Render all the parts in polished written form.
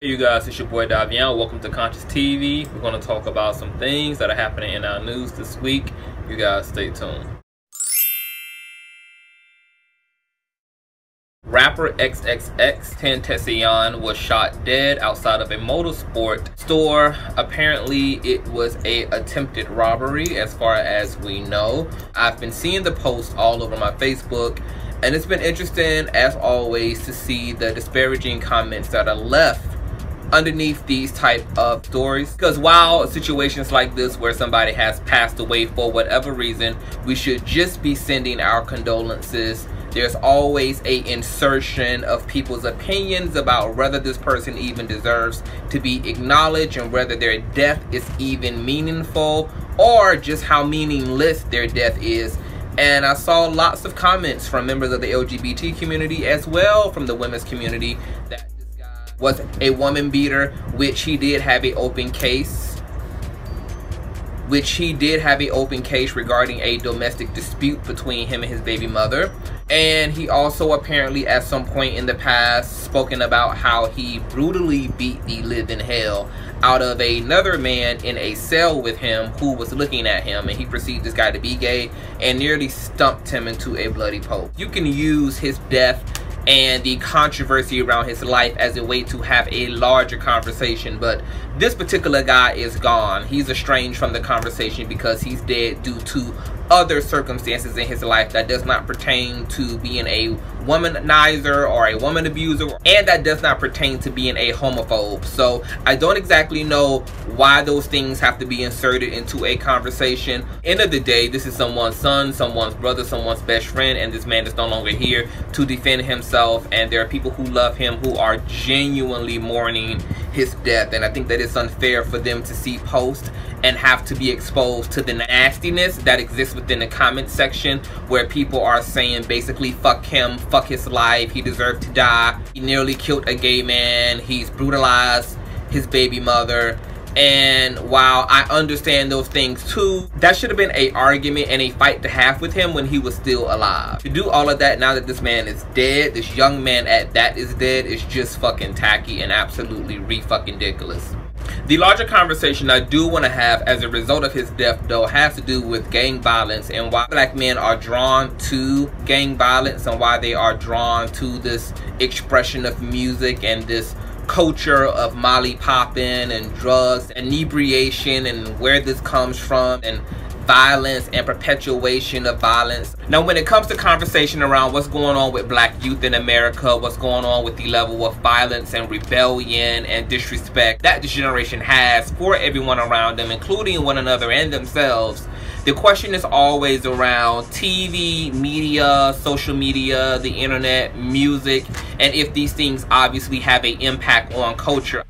Hey you guys, it's your boy Davion. Welcome to Conscious TV. We're going to talk about some things that are happening in our news this week. You guys stay tuned. Rapper Xxxtentacion was shot dead outside of a motorsport store. Apparently it was a attempted robbery as far as we know. I've been seeing the posts all over my Facebook, and it's been interesting as always to see the disparaging comments that are left underneath these type of stories, because while situations like this where somebody has passed away for whatever reason, we should just be sending our condolences. There's always a insertion of people's opinions about whether this person even deserves to be acknowledged and whether their death is even meaningful or just how meaningless their death is. And I saw lots of comments from members of the LGBT community as well from the women's community that this guy was a woman beater, which he did have an open case. Regarding a domestic dispute between him and his baby mother. And he also apparently at some point in the past spoken about how he brutally beat the living hell out of another man in a cell with him who was looking at him, and he perceived this guy to be gay and nearly stumped him into a bloody pulp. You can use his death and the controversy around his life as a way to have a larger conversation, but this particular guy is gone. He's estranged from the conversation because he's dead due to other circumstances in his life that does not pertain to being a womanizer or a woman abuser, and that does not pertain to being a homophobe. So I don't exactly know why those things have to be inserted into a conversation. End of the day, this is someone's son, someone's brother, someone's best friend, and this man is no longer here to defend himself, and there are people who love him who are genuinely mourning his death. And I think that it's unfair for them to see posts and have to be exposed to the nastiness that exists within the comment section, where people are saying basically fuck him, fuck his life, he deserved to die, he nearly killed a gay man, he's brutalized his baby mother. And while I understand those things too, that should have been an argument and a fight to have with him when he was still alive. To do all of that now that this man is dead, this young man at that is dead, is just fucking tacky and absolutely re-fucking ridiculous. The larger conversation I do want to have as a result of his death though has to do with gang violence and why black men are drawn to gang violence and why they are drawn to this expression of music and this culture of molly popping and drugs, inebriation, and where this comes from, and violence and perpetuation of violence. Now when it comes to conversation around what's going on with black youth in America, what's going on with the level of violence and rebellion and disrespect that this generation has for everyone around them, including one another and themselves, the question is always around TV, media, social media, the internet, music, and if these things obviously have an impact on culture.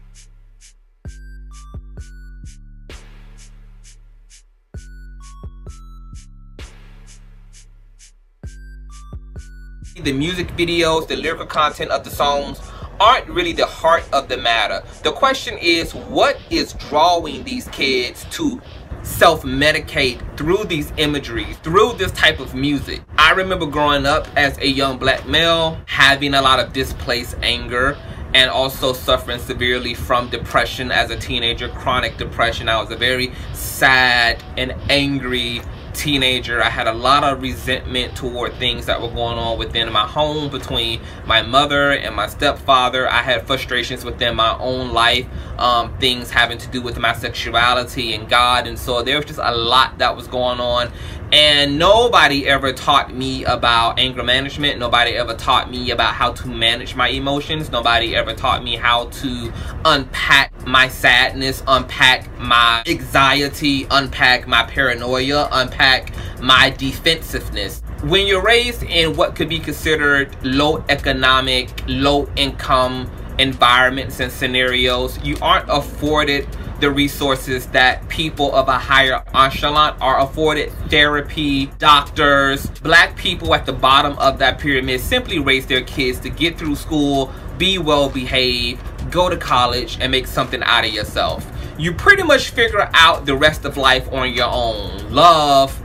The music videos, the lyrical content of the songs aren't really the heart of the matter. The question is, what is drawing these kids to self-medicate through these imageries, through this type of music? I remember growing up as a young black male, having a lot of displaced anger, and also suffering severely from depression as a teenager, chronic depression. I was a very sad and angry teenager. I had a lot of resentment toward things that were going on within my home between my mother and my stepfather. I had frustrations within my own life, things having to do with my sexuality and God, and so there was just a lot that was going on. And nobody ever taught me about anger management. Nobody ever taught me about how to manage my emotions. Nobody ever taught me how to unpack my sadness, unpack my anxiety, unpack my paranoia, unpack my defensiveness. When you're raised in what could be considered low economic, low income environments and scenarios, you aren't afforded the resources that people of a higher echelon are afforded. Therapy, doctors. Black people at the bottom of that pyramid simply raise their kids to get through school, be well behaved, go to college, and make something out of yourself. You pretty much figure out the rest of life on your own. Love,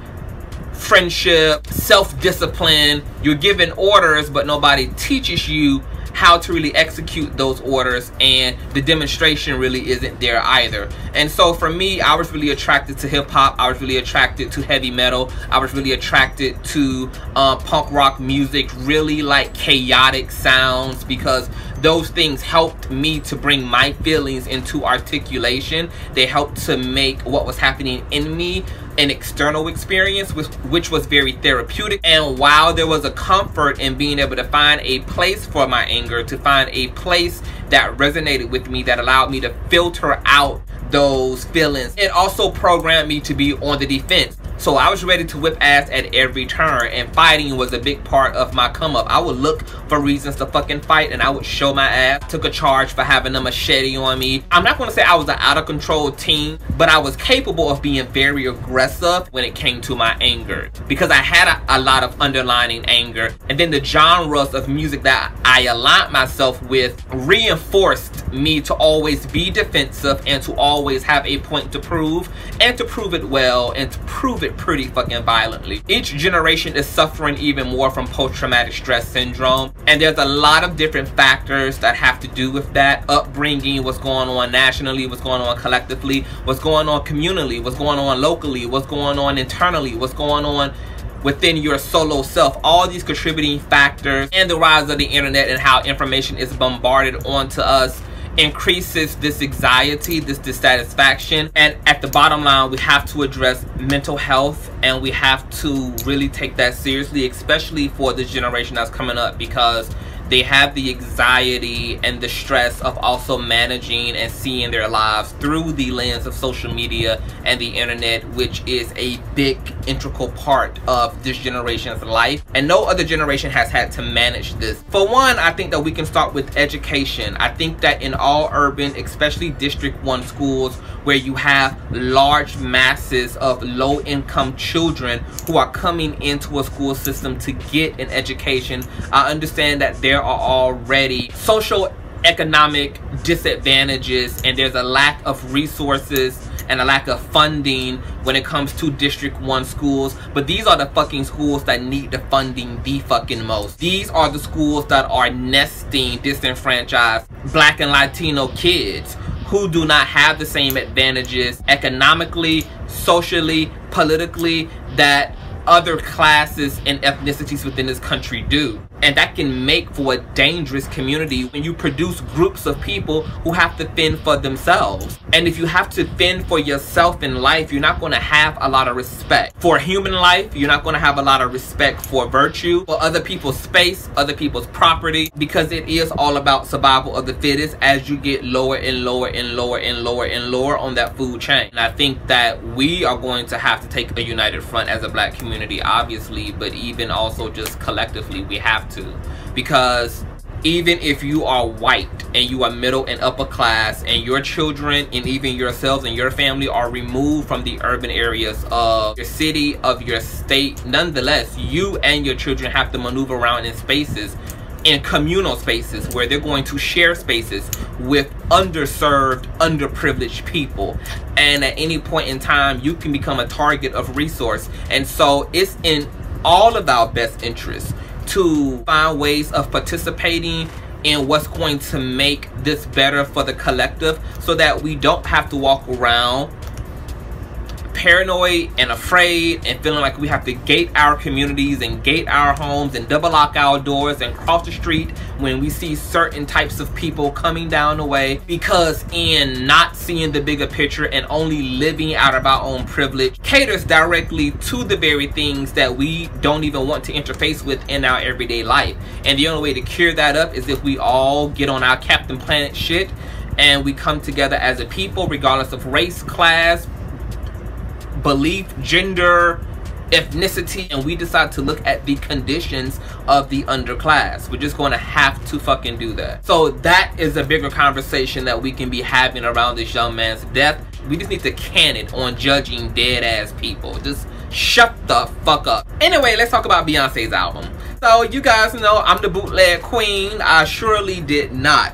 friendship, self-discipline. You're given orders, but nobody teaches you how to really execute those orders, and the demonstration really isn't there either. And so for me, I was really attracted to hip-hop. I was really attracted to heavy metal. I was really attracted to punk rock music, really like chaotic sounds, because those things helped me to bring my feelings into articulation. They helped to make what was happening in me an external experience, which was very therapeutic. And while there was a comfort in being able to find a place for my anger, to find a place that resonated with me, that allowed me to filter out those feelings, it also programmed me to be on the defense. So I was ready to whip ass at every turn, and fighting was a big part of my come up. I would look for reasons to fucking fight, and I would show my ass. Took a charge for having a machete on me. I'm not going to say I was an out of control teen, but I was capable of being very aggressive when it came to my anger, because I had a lot of underlying anger. And then the genres of music that I aligned myself with reinforced me to always be defensive, and to always have a point to prove, and to prove it well, and to prove it pretty fucking violently. Each generation is suffering even more from post-traumatic stress syndrome, and there's a lot of different factors that have to do with that. Upbringing, what's going on nationally, what's going on collectively, what's going on communally, what's going on locally, what's going on internally, what's going on within your solo self. All these contributing factors, and the rise of the internet and how information is bombarded onto us, increases this anxiety, this dissatisfaction. And at the bottom line, we have to address mental health, and we have to really take that seriously, especially for this generation that's coming up, because they have the anxiety and the stress of also managing and seeing their lives through the lens of social media and the internet, which is a big integral part of this generation's life, and no other generation has had to manage this. For one, I think that we can start with education. I think that in all urban, especially District 1 schools, where you have large masses of low-income children who are coming into a school system to get an education, I understand that there are already social economic disadvantages, and there's a lack of resources and a lack of funding when it comes to District 1 schools. But these are the fucking schools that need the funding the fucking most. These are the schools that are nesting disenfranchised Black and Latino kids who do not have the same advantages economically, socially, politically that other classes and ethnicities within this country do. And that can make for a dangerous community when you produce groups of people who have to fend for themselves. And if you have to fend for yourself in life, you're not going to have a lot of respect for human life. You're not going to have a lot of respect for virtue, for other people's space, other people's property, because it is all about survival of the fittest as you get lower and lower and lower and lower and lower on that food chain. And I think that we are going to have to take a united front as a Black community, obviously, but even also just collectively, we have to. Because even if you are white and you are middle and upper class, and your children and even yourselves and your family are removed from the urban areas of your city, of your state, nonetheless, you and your children have to maneuver around in spaces, in communal spaces, where they're going to share spaces with underserved, underprivileged people. And at any point in time, you can become a target of resource. And so it's in all of our best interests to find ways of participating in what's going to make this better for the collective, so that we don't have to walk around paranoid and afraid and feeling like we have to gate our communities and gate our homes and double lock our doors and cross the street when we see certain types of people coming down the way, because in not seeing the bigger picture and only living out of our own privilege caters directly to the very things that we don't even want to interface with in our everyday life. And the only way to cure that up is if we all get on our Captain Planet shit and we come together as a people, regardless of race, class, belief, gender, ethnicity, and we decide to look at the conditions of the underclass. We're just going to have to fucking do that. So that is a bigger conversation that we can be having around this young man's death. We just need to can it on judging dead ass people. Just shut the fuck up. Anyway, let's talk about Beyonce's album. So you guys know I'm the bootleg queen. I surely did not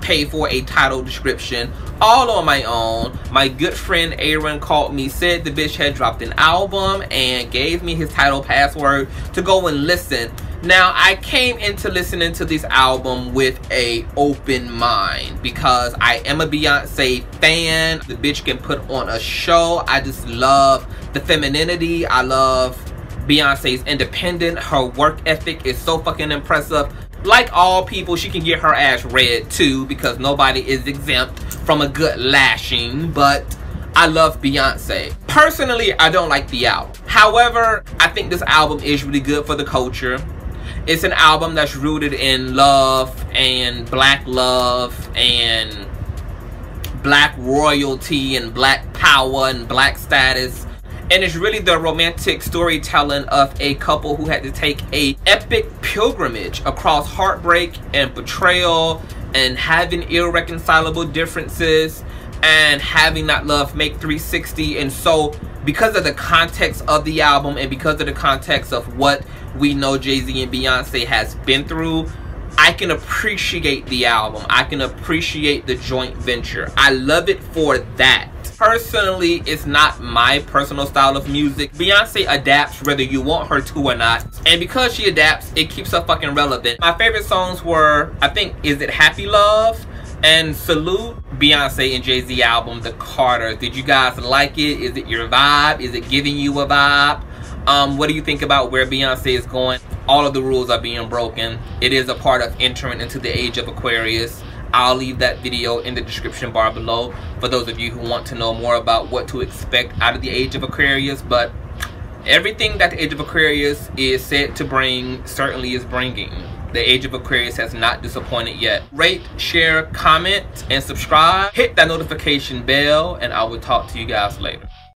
pay for a title description all on my own. My good friend Aaron called me, said the bitch had dropped an album, and gave me his title password to go and listen. Now, I came into listening to this album with a open mind because I am a Beyonce fan. The bitch can put on a show. I just love the femininity. I love Beyonce's independent. Her work ethic is so fucking impressive. Like all people, she can get her ass read too, because nobody is exempt from a good lashing, but I love Beyonce. Personally, I don't like the album. However, I think this album is really good for the culture. It's an album that's rooted in love and black royalty and black power and black status. And it's really the romantic storytelling of a couple who had to take a epic pilgrimage across heartbreak and betrayal and having irreconcilable differences and having that love make 360. And so because of the context of the album and because of the context of what we know Jay-Z and Beyonce has been through, I can appreciate the album. I can appreciate the joint venture. I love it for that. Personally, it's not my personal style of music. Beyonce adapts whether you want her to or not. And because she adapts, it keeps her fucking relevant. My favorite songs were, I think, Is It Happy Love? And Salute. Beyonce and Jay-Z album, The Carter. Did you guys like it? Is it your vibe? Is it giving you a vibe? What do you think about where Beyonce is going? All of the rules are being broken. It is a part of entering into the age of Aquarius. I'll leave that video in the description bar below for those of you who want to know more about what to expect out of the age of Aquarius. But everything that the age of Aquarius is said to bring certainly is bringing. The age of Aquarius has not disappointed yet. Rate, share, comment, and subscribe. Hit that notification bell, and I will talk to you guys later.